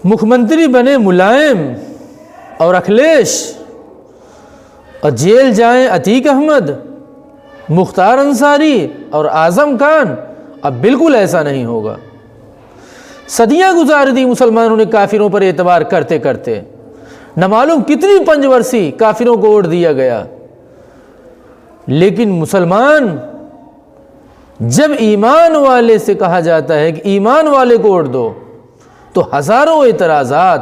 मुख्यमंत्री बने मुलायम और अखिलेश और जेल जाएं अतीक अहमद, मुख्तार अंसारी और आज़म खान। अब बिल्कुल ऐसा नहीं होगा। सदियां गुजार दी मुसलमानों ने काफिरों पर एतबार करते करते, न मालूम कितनी पंचवर्षी काफिरों को वोट दिया गया, लेकिन मुसलमान जब ईमान वाले से कहा जाता है कि ईमान वाले को वोट दो, तो हज़ारों एतराज़ात,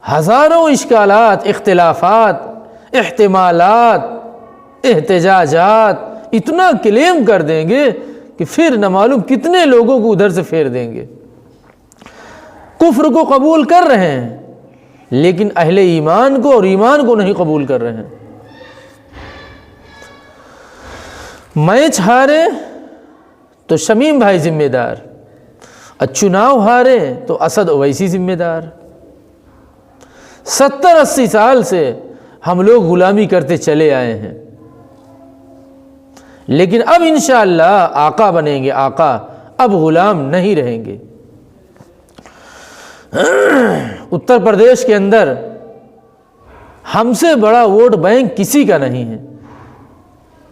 हज़ारों इश्कालात, इख्तिलाफात, इह्तिमालात, एहतजाजात इतना क्लेम कर देंगे कि फिर न मालूम कितने लोगों को उधर से फेर देंगे। कुफ्र को कबूल कर रहे हैं, लेकिन अहले ईमान को और ईमान को नहीं कबूल कर रहे हैं। मैच हारे तो शमीम भाई जिम्मेदार, और चुनाव हारे तो असद ओवैसी जिम्मेदार। 70-80 साल से हम लोग गुलामी करते चले आए हैं, लेकिन अब इंशाअल्लाह आका बनेंगे, आका, अब गुलाम नहीं रहेंगे। उत्तर प्रदेश के अंदर हमसे बड़ा वोट बैंक किसी का नहीं है।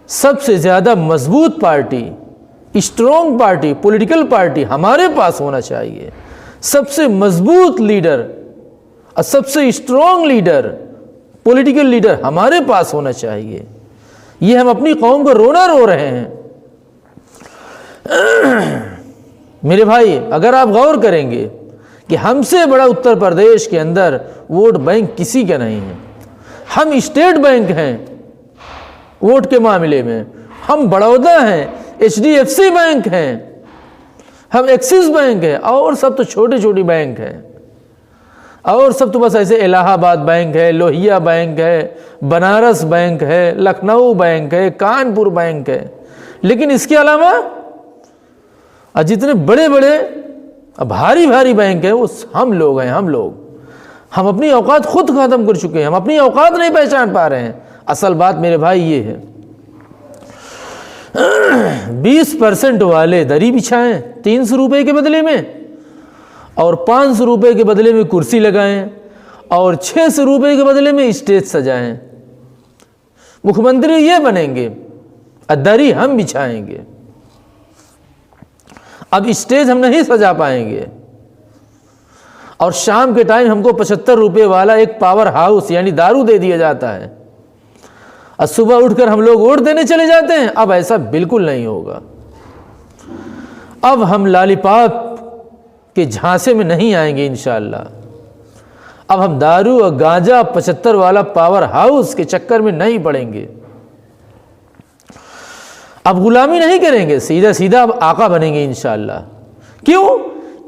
सबसे ज़्यादा मजबूत party, strong party, political party हमारे पास होना चाहिए। सबसे मजबूत लीडर और सबसे स्ट्रॉन्ग लीडर, पॉलिटिकल लीडर हमारे पास होना चाहिए। ये हम अपनी कौम को रोना रो रहे हैं। मेरे भाई, अगर आप गौर करेंगे कि हमसे बड़ा उत्तर प्रदेश के अंदर वोट बैंक किसी का नहीं है। हम स्टेट बैंक हैं वोट के मामले में, हम बड़ौदा हैं, HDFC बैंक हैं, हम एक्सिस बैंक हैं, और सब तो छोटे छोटे बैंक हैं, और सब तो बस ऐसे इलाहाबाद बैंक है, लोहिया बैंक है, बनारस बैंक है, लखनऊ बैंक है, कानपुर बैंक है। लेकिन इसके अलावा जितने बड़े बड़े भारी भारी बैंक हैं वो हम लोग हैं। हम अपनी औकात खुद ख़त्म कर चुके हैं, हम अपनी औकात नहीं पहचान पा रहे हैं। असल बात मेरे भाई ये है, 20% वाले दरी बिछाएं 300 रुपये के बदले में, और 500 रुपये के बदले में कुर्सी लगाएं, और 600 रुपये के बदले में स्टेज सजाएं। मुख्यमंत्री ये बनेंगे, दरी हम बिछाएंगे। अब स्टेज हम नहीं सजा पाएंगे, और शाम के टाइम हमको 75 रुपये वाला एक पावर हाउस यानी दारू दे दिया जाता है, और सुबह उठकर हम लोग वोट देने चले जाते हैं। अब ऐसा बिल्कुल नहीं होगा। अब हम लॉलीपॉप के झांसे में नहीं आएंगे इंशाअल्लाह। अब हम दारू और गांजा 75 वाला पावर हाउस के चक्कर में नहीं पड़ेंगे। अब गुलामी नहीं करेंगे, सीधा सीधा अब आका बनेंगे इंशाअल्लाह। क्यों?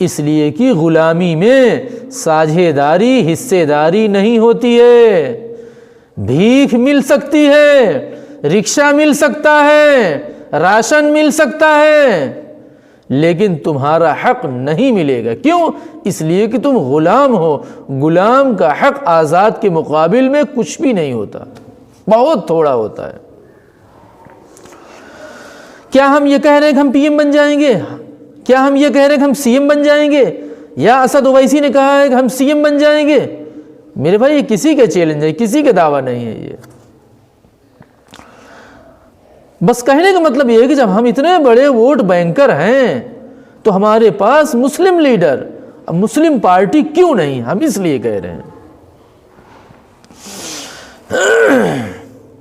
इसलिए कि गुलामी में साझेदारी, हिस्सेदारी नहीं होती है। भीख मिल सकती है, रिक्शा मिल सकता है, राशन मिल सकता है, लेकिन तुम्हारा हक नहीं मिलेगा। क्यों? इसलिए कि तुम गुलाम हो। गुलाम का हक आज़ाद के मुकाबिल में कुछ भी नहीं होता, बहुत थोड़ा होता है। क्या हम ये कह रहे हैं कि हम PM बन जाएंगे? क्या हम ये कह रहे हैं कि हम CM बन जाएंगे? या असद ओवैसी ने कहा है कि हम CM बन जाएंगे? मेरे भाई, ये किसी का चैलेंज है, किसी का दावा नहीं है। ये बस कहने का मतलब ये है कि जब हम इतने बड़े वोट बैंकर हैं तो हमारे पास मुस्लिम लीडर, मुस्लिम पार्टी क्यों नहीं? हम इसलिए कह रहे हैं।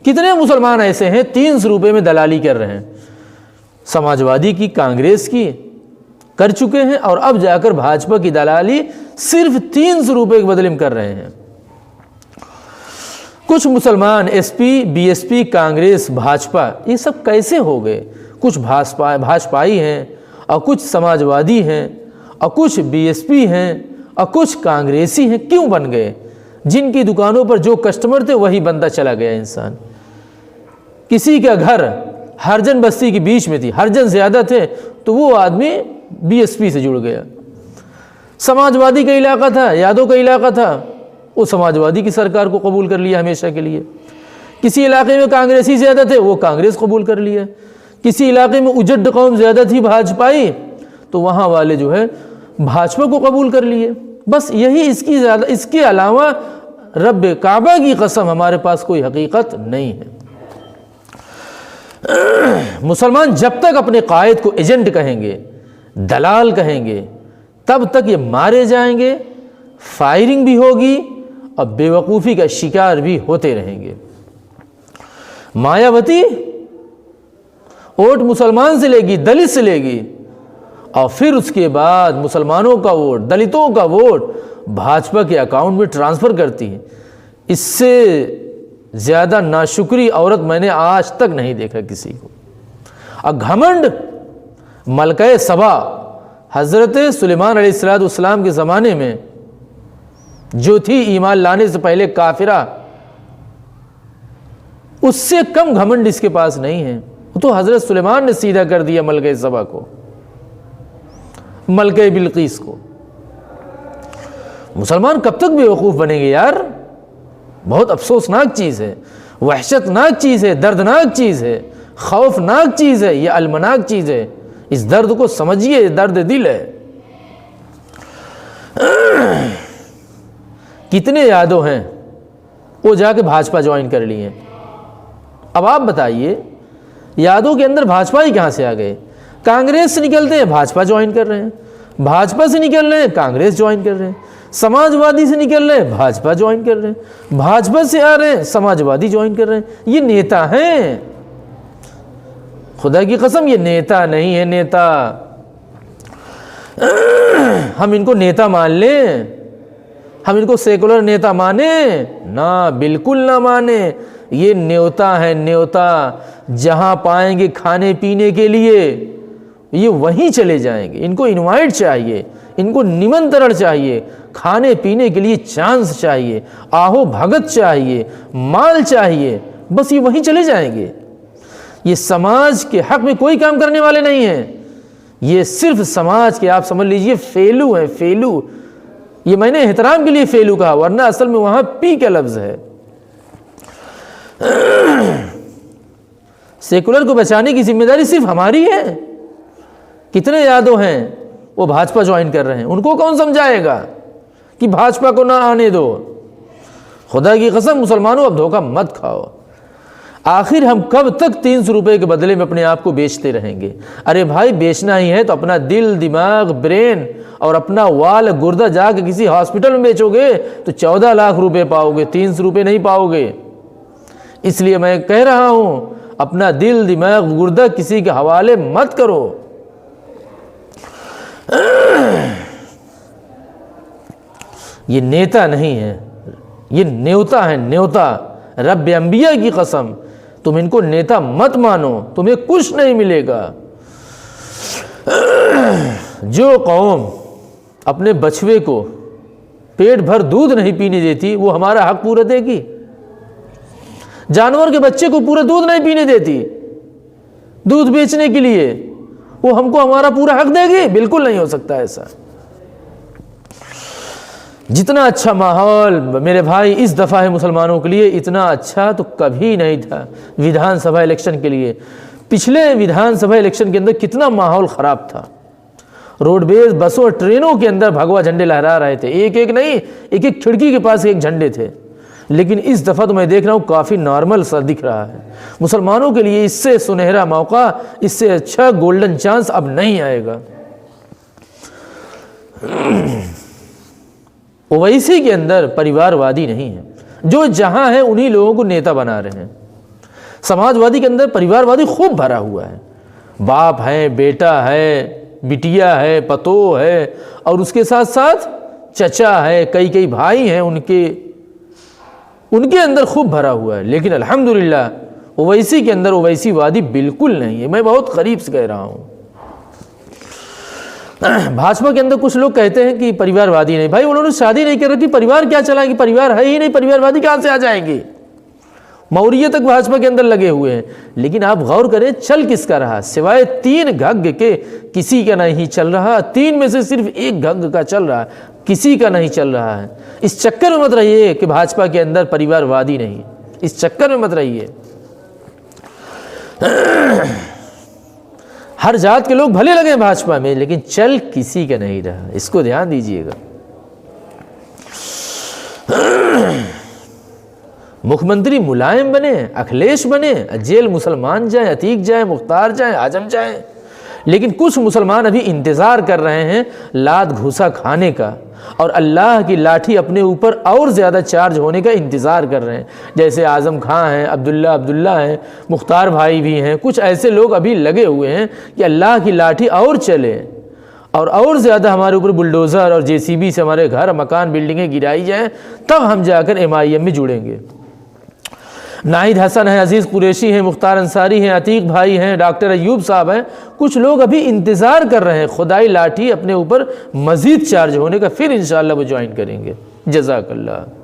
कितने मुसलमान ऐसे हैं 300 रुपये में दलाली कर रहे हैं, समाजवादी की, कांग्रेस की कर चुके हैं, और अब जाकर भाजपा की दलाली सिर्फ 300 रुपये के बदले में कर रहे हैं। कुछ मुसलमान SP, BSP, कांग्रेस, भाजपा, ये सब कैसे हो गए? कुछ भाजपाई हैं, और कुछ समाजवादी हैं, और कुछ BSP हैं, और कुछ कांग्रेसी हैं। क्यों बन गए? जिनकी दुकानों पर जो कस्टमर थे वही बंदा चला गया इंसान। किसी का घर हरजन बस्ती के बीच में थी, हरजन ज़्यादा थे, तो वो आदमी BSP से जुड़ गया। समाजवादी का इलाका था, यादव का इलाका था, वो समाजवादी की सरकार को कबूल कर लिया हमेशा के लिए। किसी इलाके में कांग्रेसी ज़्यादा थे, वो कांग्रेस कबूल कर लिया। किसी इलाके में उजड़ कौम ज़्यादा थी भाजपाई, तो वहाँ वाले जो है भाजपा को कबूल कर लिए। बस यही, इसके अलावा रब काबा की कसम हमारे पास कोई हकीकत नहीं है। मुसलमान जब तक अपने कायद को एजेंट कहेंगे, दलाल कहेंगे, तब तक ये मारे जाएंगे, फायरिंग भी होगी और बेवकूफ़ी का शिकार भी होते रहेंगे। मायावती वोट मुसलमान से लेगी, दलित से लेगी, और फिर उसके बाद मुसलमानों का वोट, दलितों का वोट भाजपा के अकाउंट में ट्रांसफ़र करती है। इससे ज़्यादा नाशुक्री औरत मैंने आज तक नहीं देखा किसी को। और घमंड मलका सबा हज़रत सुलेमान अलैहिस्सलाम के ज़माने में जो थी, ईमान लाने से पहले काफिरा, उससे कम घमंड इसके पास नहीं है। तो हज़रत सुलेमान ने सीधा कर दिया मलका सबा को, मलका बिल्कीस को। मुसलमान कब तक बेवकूफ़ बनेंगे यार? बहुत अफसोसनाक चीज़ है, वहशतनाक चीज़ है, दर्दनाक चीज़ है, खौफनाक चीज़ है, यह अलमनाक चीज़ है। इस दर्द को समझिए, दर्द दिल है। कितने यादव हैं वो जाके भाजपा ज्वाइन कर लिए। अब आप बताइए, यादव के अंदर भाजपा ही कहाँ से आ गए? कांग्रेस से निकलते हैं भाजपा ज्वाइन कर रहे हैं, भाजपा से निकल रहे हैं कांग्रेस ज्वाइन कर रहे हैं, समाजवादी से निकल रहे हैं भाजपा ज्वाइन कर रहे हैं, भाजपा से आ रहे हैं समाजवादी ज्वाइन कर रहे हैं। ये नेता हैं, खुदा की कसम ये नेता नहीं है। नेता हम इनको नेता मान लें, हम इनको सेकुलर नेता माने ना, बिल्कुल ना माने। ये न्योता है, न्योता। जहाँ पाएंगे खाने पीने के लिए ये वहीं चले जाएंगे। इनको इनवाइट चाहिए, इनको निमंत्रण चाहिए, खाने पीने के लिए चांस चाहिए, आहो भगत चाहिए, माल चाहिए, बस ये वहीं चले जाएंगे। ये समाज के हक में कोई काम करने वाले नहीं हैं। ये सिर्फ समाज के, आप समझ लीजिए, फेलू हैं, फेलू। ये मैंने एहतराम के लिए फेलू कहा, वरना असल में वहां पी का लफ्ज है। सेकुलर को बचाने की जिम्मेदारी सिर्फ हमारी है। कितने यादव हैं वो भाजपा ज्वाइन कर रहे हैं, उनको कौन समझाएगा कि भाजपा को ना आने दो? खुदा की कसम मुसलमानों, अब धोखा मत खाओ। आखिर हम कब तक 300 रुपए के बदले में अपने आप को बेचते रहेंगे? अरे भाई, बेचना ही है तो अपना दिल, दिमाग, ब्रेन और अपना वाल गुर्दा जाके किसी हॉस्पिटल में बेचोगे तो 14 लाख रुपए पाओगे, 300 रुपए नहीं पाओगे। इसलिए मैं कह रहा हूं, अपना दिल, दिमाग, गुर्दा किसी के हवाले मत करो। ये नेता नहीं है, ये न्योता है, न्योता। रब अंबिया की कसम, तुम इनको नेता मत मानो, तुम्हें कुछ नहीं मिलेगा। जो कौम अपने बछवे को पेट भर दूध नहीं पीने देती, वो हमारा हक पूरा देगी? जानवर के बच्चे को पूरा दूध नहीं पीने देती दूध बेचने के लिए, वो हमको हमारा पूरा हक देगी? बिल्कुल नहीं हो सकता ऐसा। जितना अच्छा माहौल मेरे भाई इस दफ़ा है मुसलमानों के लिए, इतना अच्छा तो कभी नहीं था विधानसभा इलेक्शन के लिए। पिछले विधानसभा इलेक्शन के अंदर कितना माहौल ख़राब था। रोडवेज, बसों, ट्रेनों के अंदर भगवा झंडे लहरा रहे थे, एक एक नहीं, एक एक खिड़की के पास एक झंडे थे। लेकिन इस दफ़ा तो मैं देख रहा हूँ काफ़ी नॉर्मल सा दिख रहा है। मुसलमानों के लिए इससे सुनहरा मौका, इससे अच्छा गोल्डन चांस अब नहीं आएगा। ओवैसी के अंदर परिवारवादी नहीं है, जो जहां है उन्हीं लोगों को नेता बना रहे हैं। समाजवादी के अंदर परिवारवादी खूब भरा हुआ है, बाप है, बेटा है, बिटिया है, पतो है, और उसके साथ साथ चचा है, कई भाई हैं उनके अंदर खूब भरा हुआ है। लेकिन अल्हम्दुलिल्लाह ओवैसी के अंदर ओवैसीवादी बिल्कुल नहीं है। मैं बहुत करीब से कह रहा हूँ। भाजपा के अंदर कुछ लोग कहते हैं कि परिवारवादी नहीं। भाई, उन्होंने शादी नहीं कर रखी, परिवार क्या चलाएंगे? परिवार है ही नहीं, परिवारवादी कहाँ से आ जाएंगे? मौर्य तक भाजपा के अंदर लगे हुए हैं। लेकिन आप गौर करें, चल किसका रहा? सिवाय 3 घग्ग के किसी का नहीं चल रहा। 3 में से सिर्फ 1 घग्ग का चल रहा है, किसी का नहीं चल रहा है। इस चक्कर में मत रहिए कि भाजपा के अंदर परिवारवादी नहीं, इस चक्कर में मत रहिए। हर जात के लोग भले लगे भाजपा में, लेकिन चल किसी का नहीं रहा, इसको ध्यान दीजिएगा। मुख्यमंत्री मुलायम बने, अखिलेश बने, जेल मुसलमान जाए, अतीक जाए, मुख्तार जाए, आजम जाए, लेकिन कुछ मुसलमान अभी इंतज़ार कर रहे हैं लात घूसा खाने का और अल्लाह की लाठी अपने ऊपर और ज़्यादा चार्ज होने का इंतज़ार कर रहे हैं। जैसे आज़म खां हैं, अब्दुल्ला हैं, मुख्तार भाई भी हैं, कुछ ऐसे लोग अभी लगे हुए हैं कि अल्लाह की लाठी और चले और ज़्यादा हमारे ऊपर बुलडोज़र और JCB से हमारे घर मकान बिल्डिंगें गिराई जाएँ, तब हम जाकर MIM में जुड़ेंगे। नाहिद हसन है, अजीज़ कुरैशी हैं, मुख्तार अंसारी हैं, अतीक भाई हैं, डॉक्टर अयूब साहब हैं, कुछ लोग अभी इंतज़ार कर रहे हैं खुदाई लाठी अपने ऊपर मज़ीद चार्ज होने का, फिर इंशाअल्लाह वो ज्वाइन करेंगे। जज़ाकल्लाह।